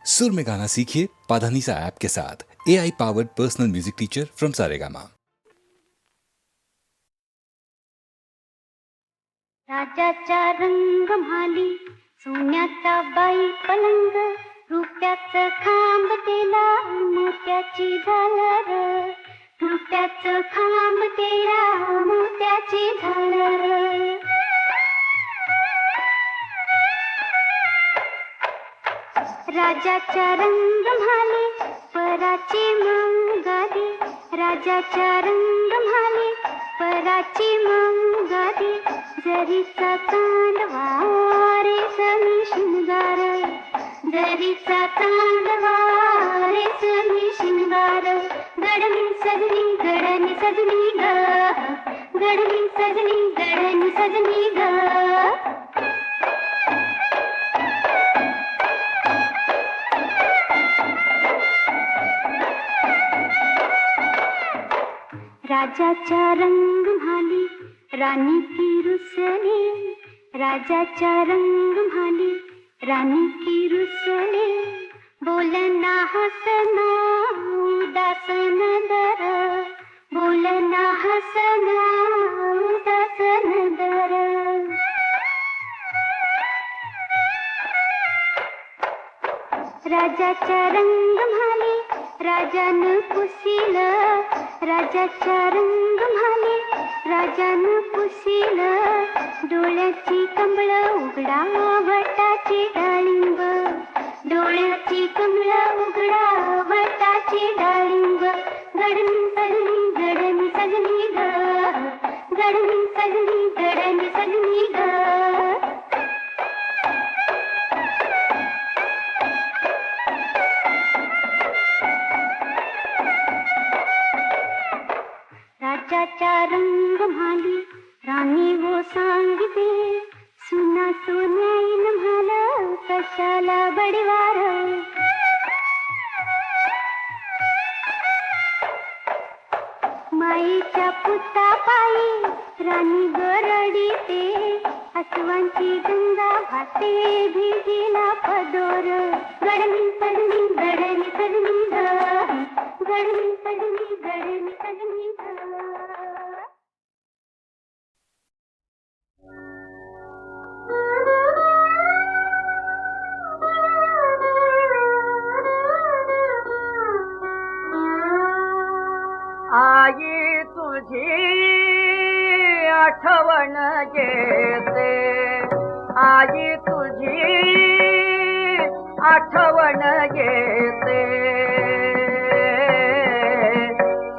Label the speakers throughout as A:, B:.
A: सुर में गाना सीखिए पाधानीसा ऐप के साथ। AI powered personal music teacher from Saregama.
B: राजाचा रंग म्हाली सोन्याचा बाई पलंग, रुपयाचं खांब तेला मोत्याची झालर, रुपयाचं खांब तेला मोत्याची झालर. राजाचा रंग म्हाली पराची मंगादी, राजाचा रंग म्हाली पराची मंगादी, जरीचा चांदवा रेशमी शृंगार, जरीचा चांदवा रेशमी शृंगार. गडमी सजनी गडनी सजनी ग, गडमी सजनी गडनी सजनी ग. राजाचा रंग म्हाली राणी की रुसली, राजाचा रंग म्हाली राणी की रुसली, बोलना हसना उदासन दर, बोलना हसना उदासन दर. राजाचा रंग म्हाली राजानं पुसील, राजाचा रंग म्हाली राजानं पुसील, डोळ्याची कमळ उघडा वटाची डाळिंब, डोळ्याची कमळ उघडा वटाची डाळिंब. गडमी सजनी गडमी सजनी ग, गडमी सजनी गडमी सजनी ग. राजाचा रंग म्हाली राणी वो सांगते, सुना सोन्याईन म्हाल कशाला बडीवार. माईच्या पुता पायी राणी गरडीते, हसवांची गंगा वाहते भिजीला पदोर. गडमी सजनी गडनी सजनी ग, गडमी सजनी गडनी सजनी ग.
C: आई तुझी आठवण येते, आई तुझी आठवण येते,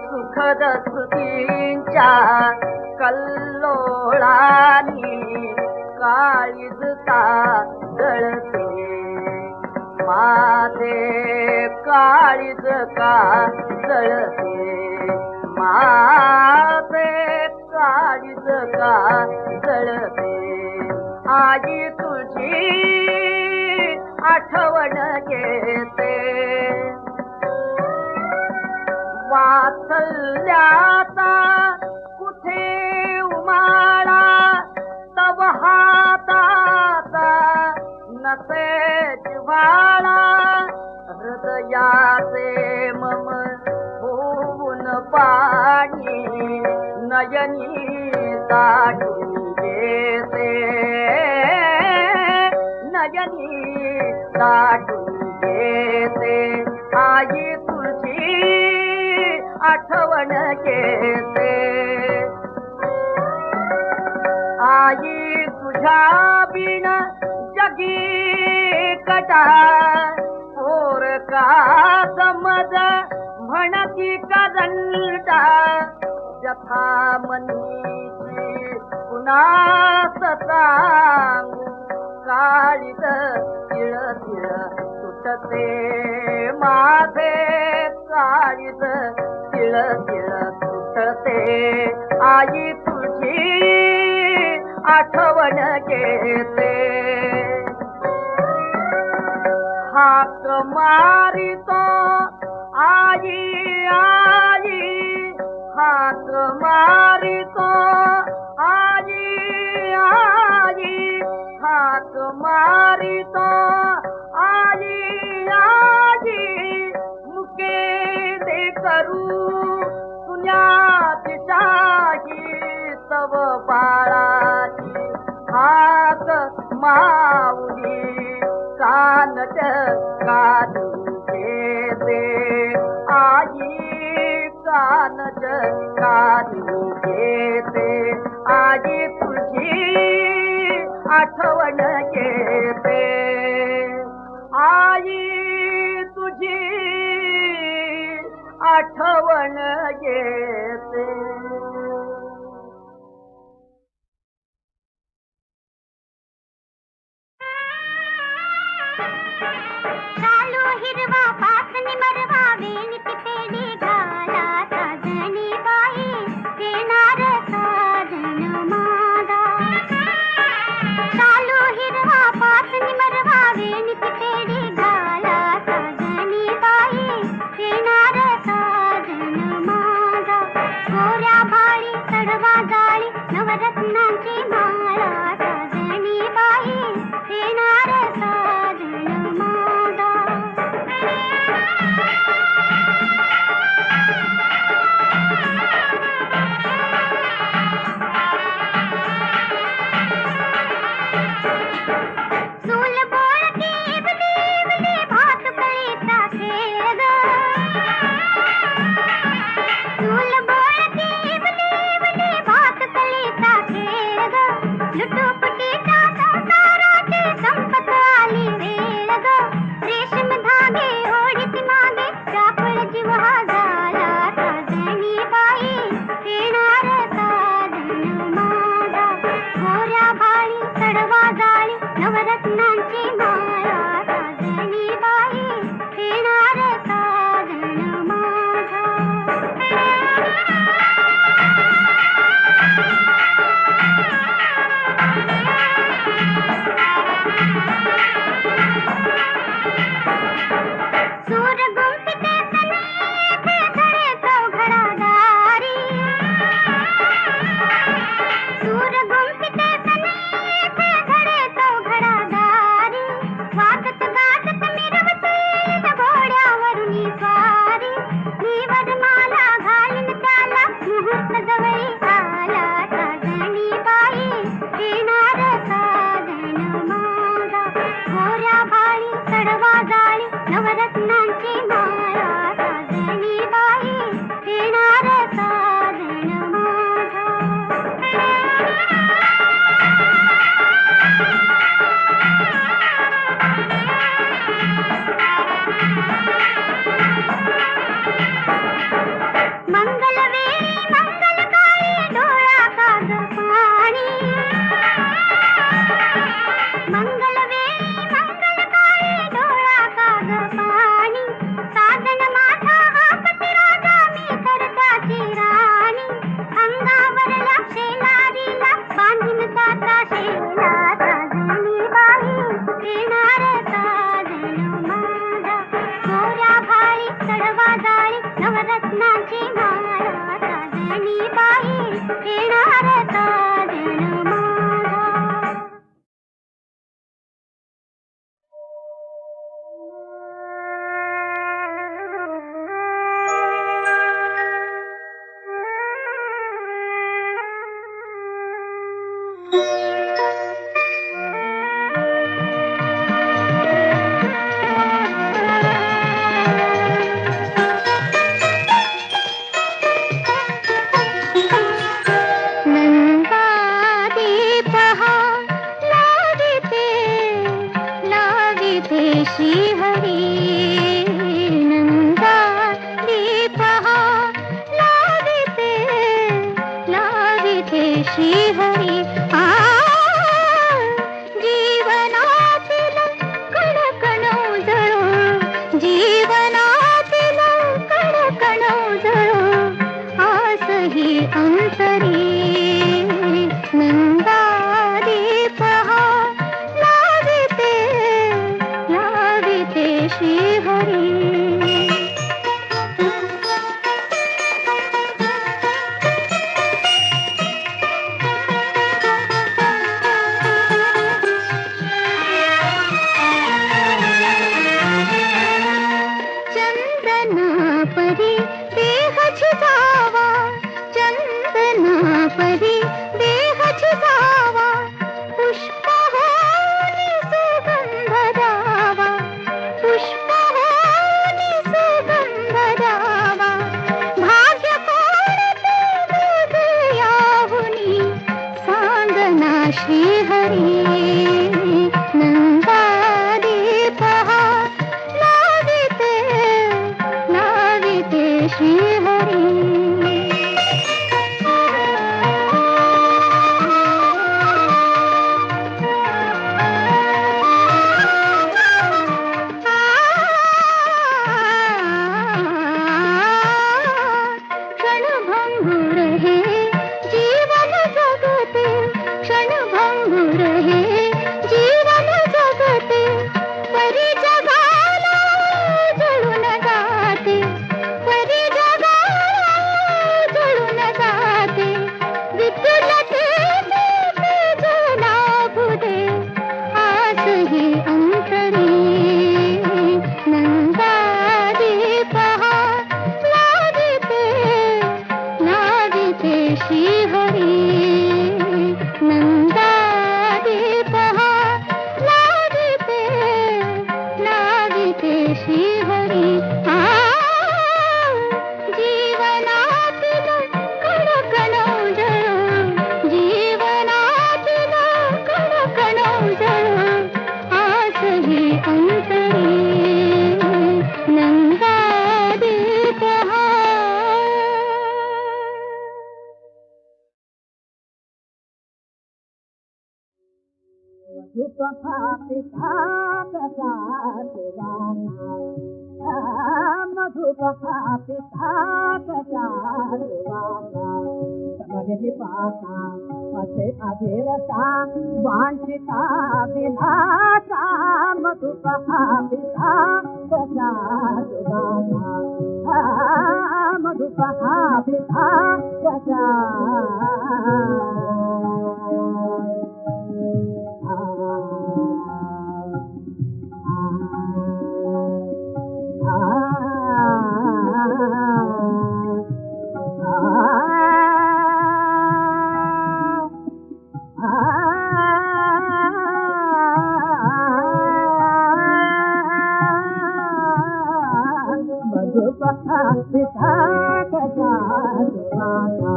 C: सुखद स्मृतींच्या कल्लोळानी काळीज का जळते, माझे काळीज का जळते, माझे काळीज का जळते. आई तुझी आठवण येते, वात्सल्याचा कुठे उमाळा, तव हाताचा नसे जिव्हाळा, हृदयाचे मम होऊन पाणी नयनी दाटून येते, नयनी दाटून येते. आई तुझी आठवण येते, आई तुझ्या बिन जगी कटा, पोर का समज म्हणती करंटा, जथा मनीची कुणास सांगू, काळीज तिळ तिळ सुटते, माझे काळीज तिळ तिळ सुटते. आई तुझी आठवण येते, हाक मारितो आई आई, हाक मारितो आई आई, हाक मारितो आई आई. काढून घेते आई कानच काढून घेते आई तुझी आठवण येते आई तुझी आठवण येते.
B: चालू हिरवा पासनी मरवा वेणी पिपेडी घाला साजणी बाई येणार साजन माझा. चालू हिरवा पासनी मरवा वेणी पिपेडी घाला साजणी बाई येणार साजन माझा. गोऱ्या भाळी चढवा जाळी नवरत्नांची माळा साजणी बाई येणार साजन माझा. चूल बोळकी इवली इवली भातुकळीचा खेळ ग. चूल बोळकी इवली इवली भातुकळीचा खेळ ग. लुटुपुटीच्या संसाराची संपत आली वेळ ग. रेशीम धागे ओढीत मागे व्याकुळ जीव हा झाला साजणी बाई येणार साजन माझा. गोऱ्या भाळी चढवा जाळी नवरत्नांची माळा साजणी बाई येणार साजन माझा. सूर गुंफिते सनेचे धडे चौघडादारी. सूर गुंफिते सनेचे धडे चौघडादारी. वागत गाजत मिरवते घोड्यावरुनी स्वारी. नीवर माला घालीन त्याला मुहूर्त जवळी आला साजणी बाई येणार साजन माझा. गोऱ्या भाळी चढवा जाळी नवरत्नांची माळा साजणी बाई येणार साजन माझा. मंगलवेळी मंगलकाळी डोळा काग पाणी. मंगलवेळी मंगलकाळी डोळा काग पाणी. साजन माझा हा पती राजा मी तर त्याची राणी. अंगावरल्या शेलारीला बांधीन त्याचा शेला साजणी बाई येणार साजन माझा. गोऱ्या भाळी चढवा जाळी नवरत्नांची माळा साजणी बाई येणार साजन माझा. नंदादीप हा लाविते लाविते श्रीहरी. नंदादीप हा लाविते लाविते श्रीहरी. जीवनातील कणकण उजळो जीवनातील कणकण उजळो आस ही अंतरी. नंदादीप हा लाविते लाविते श्रीहरी. चंदनापरी देह छिजावा चंदनापरी देह छिजावा. पुष्प होऊन सुगंध द्यावा ते श्रीहरी जीवनातील कडकण उजळ जीवनातील कडकण उजळ आसही अंतरी नंदादीप हा
C: मधुपहा पिता कसा सुवाना मधुपहा पिता कसा सुवाना समजली पासा मसे अधीरता वांछिता विलासा मधुपहा पिता कसा सुवाना मधुपहा पिता कसा मधुपहा पिता कसा सुवाना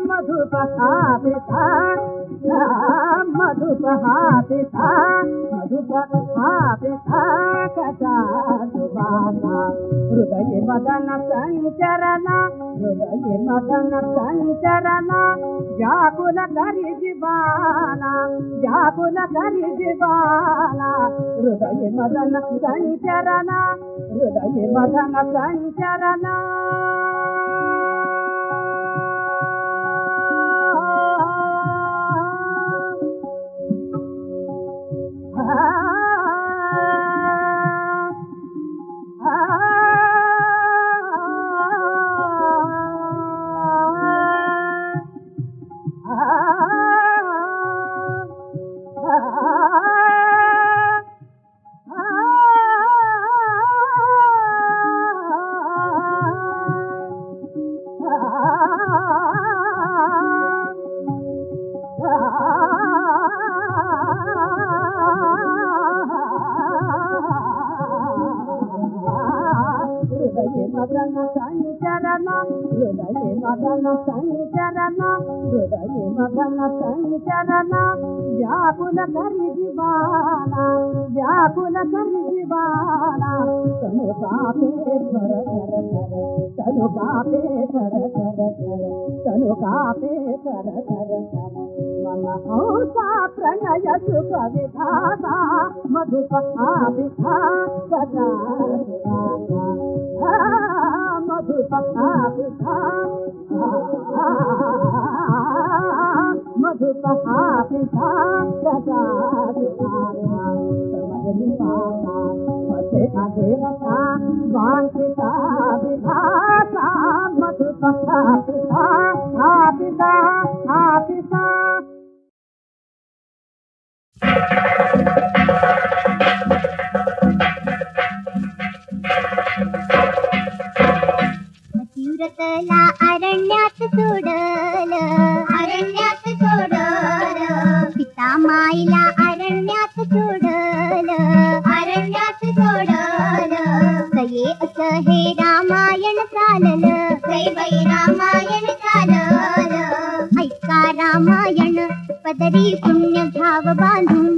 C: मधुपहा पिता मधुपहा पिता मधुपहा पिता कसा सुवाना हृदय मदन संचरना हृदय मदन संचरना व्याकुल करी जीवाना व्याकुल करी जीवाना हृदय मदन संचरना हृदय मदन संचरना मदन संचरना हृदय मदन संचरना हृदय मदन संचरना व्याकुल करी जीवाना व्याकुल करी जीवाना तनु कापे थर थर थर तनु कापे थर थर थर तनु कापे थर थर थर मन हंसा प्रणय सुख विधाता मधुपहा पिता कसा मधुपहा पिता मधुपहा पिता कसा समजली पासा मसे अधीरता वांछिता विधाता मधुपहा पिता पिता पिता
B: तीव्रतला अरण्यात सोडल पिता माईला अरण्यात सोडल सये असं हे रामायण चाललं रामायण चाललं ऐका रामायण पदरी पुण्य घ्याव बांधून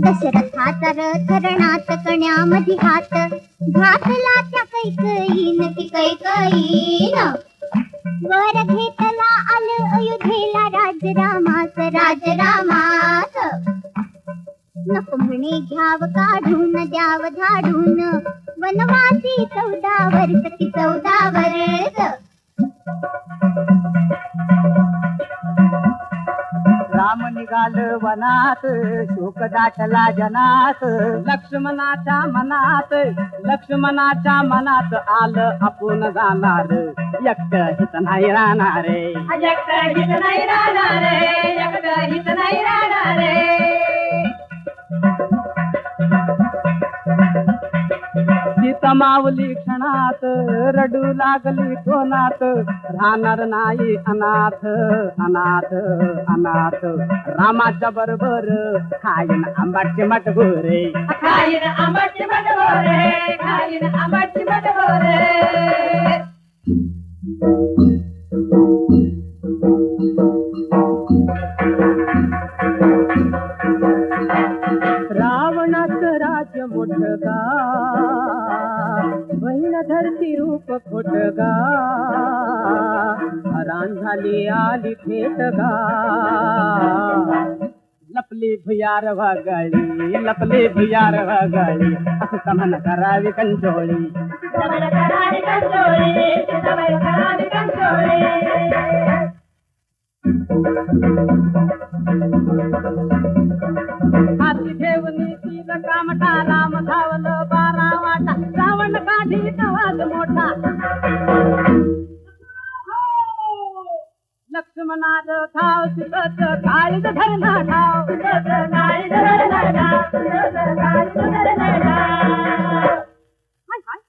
B: दशरथाचा रथ रणात कण्यामध्ये हात घातला त्या कैकईन ती कैकईन वर घेतला आलं अयोध्येला राजरामास नको म्हणे घ्याव काढून द्याव धाडून वनवासी 14 वर्ष ती 14 वर्ष
C: राम निघाल वनात शोक दाटला जनात लक्ष्मणाच्या मनात आलं आपण जाणार एकट हित नाही राहणार समावली क्षणात रडू लागली कोणात राहणार नाही अनाथ अनाथ अनाथ रामाच्या बरोबर खाईन आंबाची मटगोरे
D: खाईन आंबाची मटगोरे खाईन आंबाची मटगोरे
C: रावणाचं राज्य मोठगा बहीण धरती रूप खोटगा हरान झाली आली थेटगा लपली भुयार वगळी लपली भुयार वगळी असं समन करावी कंचोळी
D: समन करावी कंचोळी समन करावी कंचोळी
C: हाती ठेवली तिला कामटा राम धावलं 12 वाटा रावण काढी आवाज मोठा लक्ष्मणाच धाव सुरत काळीज धरणा धाव
D: काळीज धरणा धाव काळीज धरणा धाव
E: हाय हाय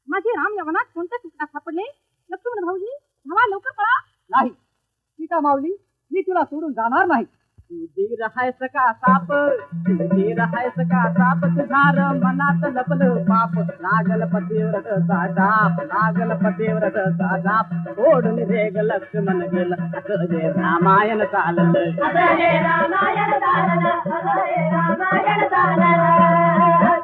E: माझे राम यवनात कोणत्या चुका सापडले लक्ष्मण भाऊजी धावा लवकर पळा
C: नाही सीता माऊली मी तुला सोडून जाणार नाही तू धीर हायस का साप तू धीर हायस का साप तुझार मनात लपलं पाप लागल पतिव्रतचा जाप लागल पतिव्रतचा जाप ओढून रेग लक्ष्मण गेलं असं जे रामायण चाललं
D: असं हे रामायण चाललं असं हे रामायण चाललं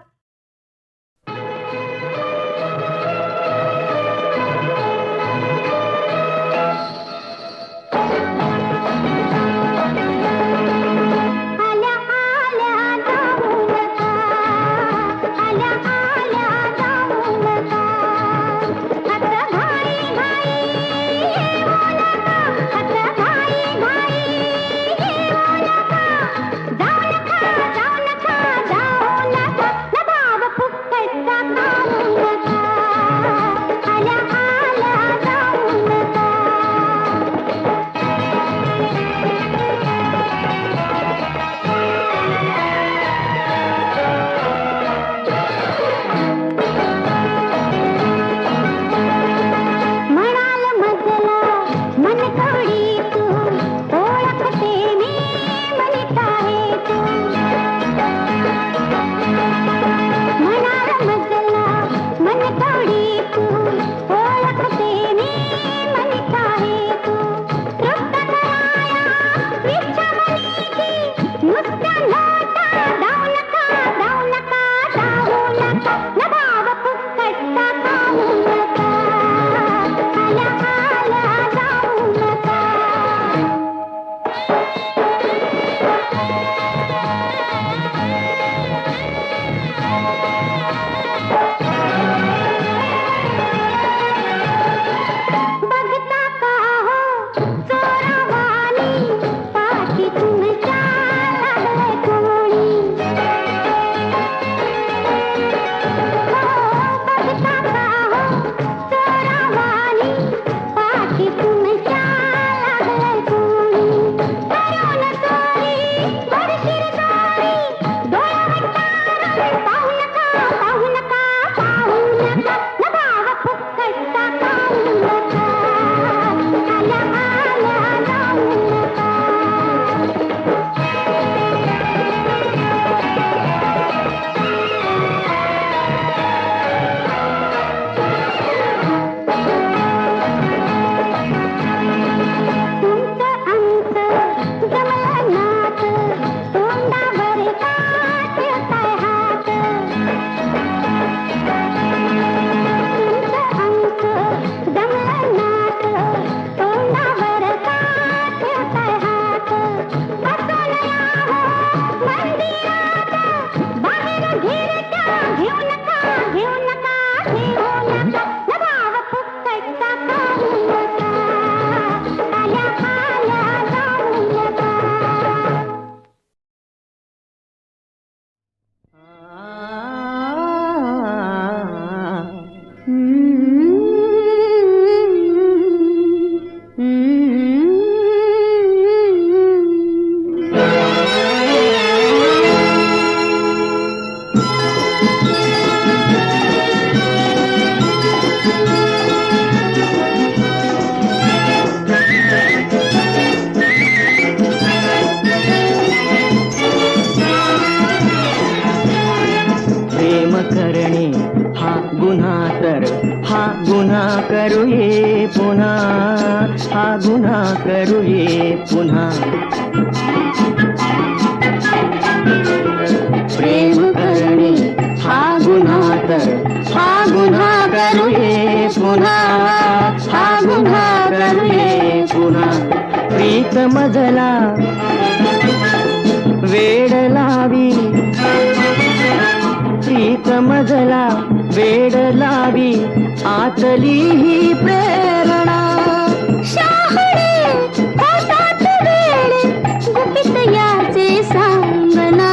B: जाऊ
F: गुन्हा तर हा गुन्हा करूये पुन्हा, हा गुन्हा करूये पुन्हा. प्रेम करणे हा गुन्हा तर हा गुन्हा करूये पुन्हा, हा गुन्हा करूये पुन्हा. प्रीत मजला वेड लावी, प्रीत मजला वेड लावी, आतली ही प्रेरणा.
B: शहाणे होतात वेळे, गुपित याचे सांगना,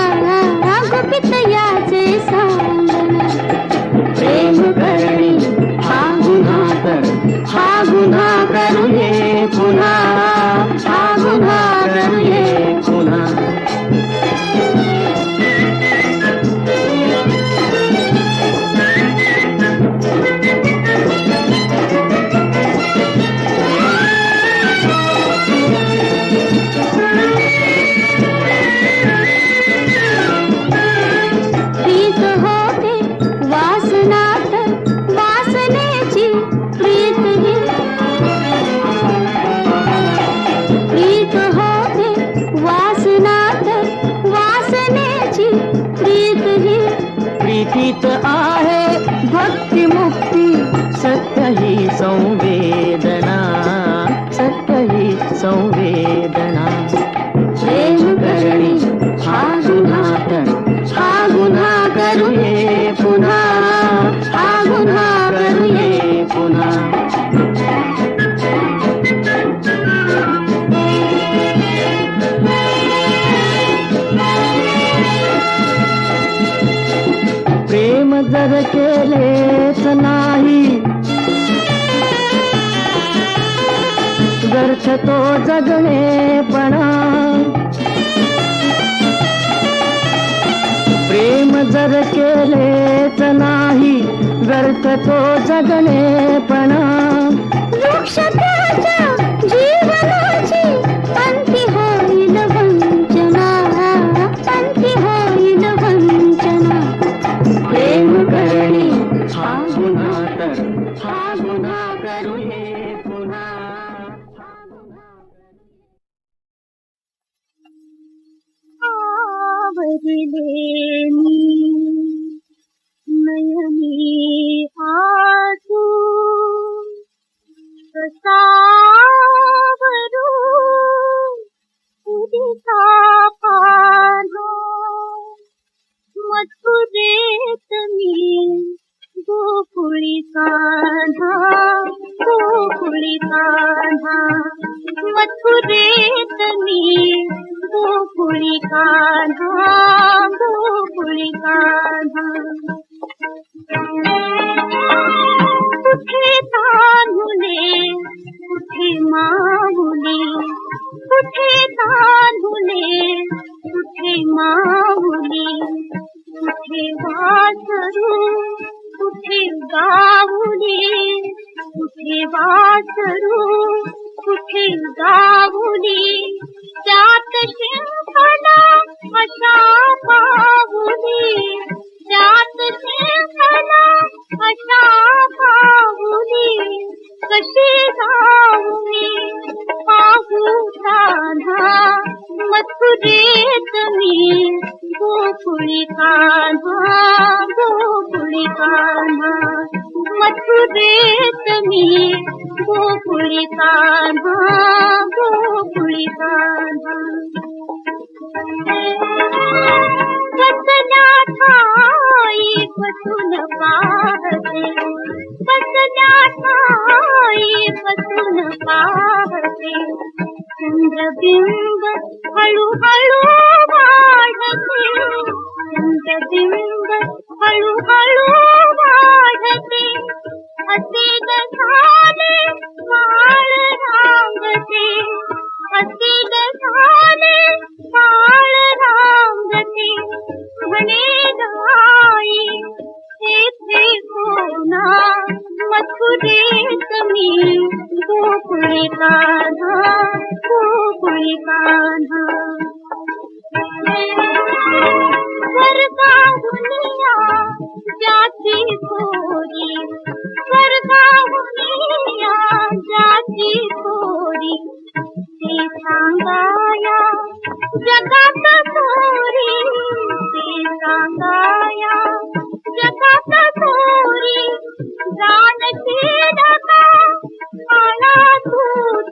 B: गुपित याचे सांगना.
F: प्रेम करणे हा गुन्हा तर हा गुन्हा करूये पुन्हा, हा गुन्हा करूये पुन्हा.
B: प्रीत होते वासनात, वासनेची प्रीत ही. प्रीत होते वासनात, वासनेची प्रीत ही.
F: प्रीतीत आहे भक्ती मुक्ती, सत्य ही संवेदना, सत्य ही संवेदना. प्रेम करणे हा गुन्हा तर हा गुन्हा करूये पुन्हा, हा गुन्हा करूये पुन्हा. प्रेम जर केलेच नाही, व्यर्थ तो जगणेपणा. प्रेम जर केलेच नाही, व्यर्थ तो जगणेपणा.
B: वृक्ष त्याच्या जीवनाची अंती होईल वंचना, अंती होईल वंचना.
F: प्रेम करणे हा गुन्हा तर हा गुन्हा करूये पुन्हा, हा गुन्हा.
B: आवरले मी नयनी आसू, कसा वरू उदिता पानो. मथुरेत मी गोकुळी कान्हा, गोकुळी कान्हा. मथुरेत मी गोकुळी कान्हा, गोकुळी कान्हा. कुठे तांदुले कुठे माहुली, कुठे तांदुले कुठे माहुली. कुठे वासरू कुठे गाऊली, कुठे वासरू कुठे गाऊली. त्यात शिंखला अशा पाहुली, त्यात शिंखला अशा पाहुली. कशी जाऊ मी पाहू कान्हा, मथुरेत मी गोकुळी कान्हा, गोकुळी कान्हा. मथुरेत मी गोकुळी कान्हा, गोकुळी कान्हा. बसल्या ठाई बसून पाहते, बसल्या ठाई बसून पाहते. चंद्रबिंब हळूहळू वाढते, चंद्रबिंब हळूहळू वाढते. असे झाले काळ रांगते, असे झाले काळ रांगते. म्हणे गाई तेथे कोणा, मथुरेत मी गोकुळी कान्हा, गोकुळी कान्हा. स्वर्गाहुनिया ज्याची थोरी, काया जगात थोरी जाणती नका मला तू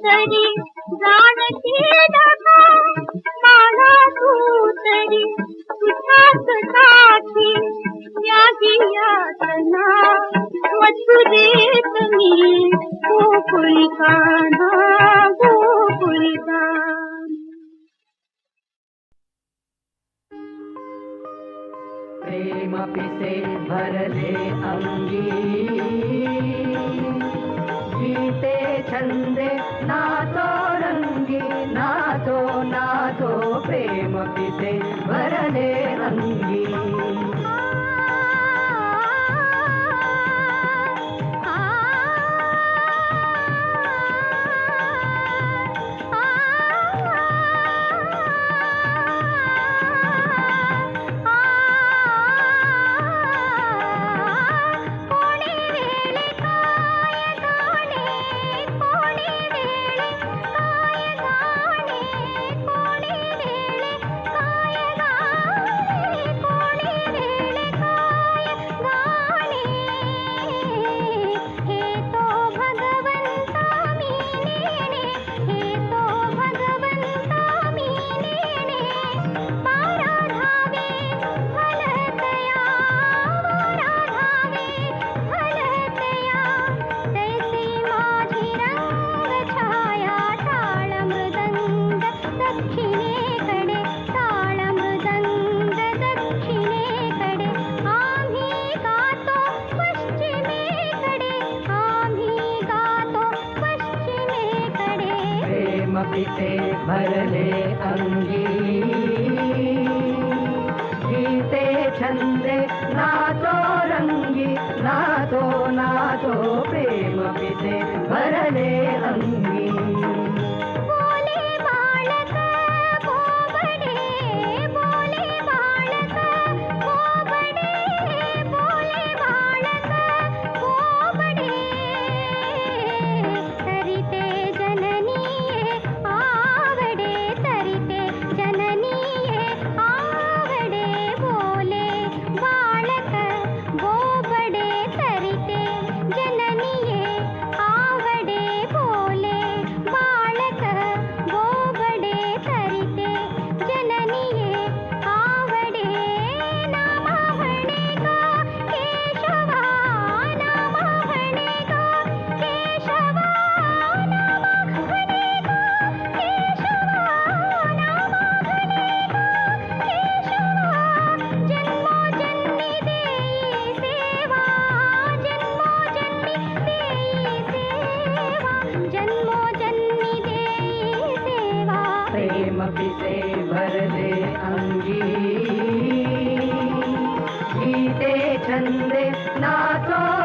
B: तरी जाणती नका मला तू तरी तुझ्याच साठी यागी यातना मथुरेत मी गोकुळी कान्हा गोकुळी कान्हा.
F: प्रेम पिसे भरले अंगी गीते छंदे नाचो रंगी नाचो नाचो प्रेम पिसे भरले अंगी. पिसे भरले अंगी गीते छंदे नाचो रंगी नाचो नाचो प्रेम पिसे भरले अंगी. पिसे भरले अंगी गीते छंदे नाचो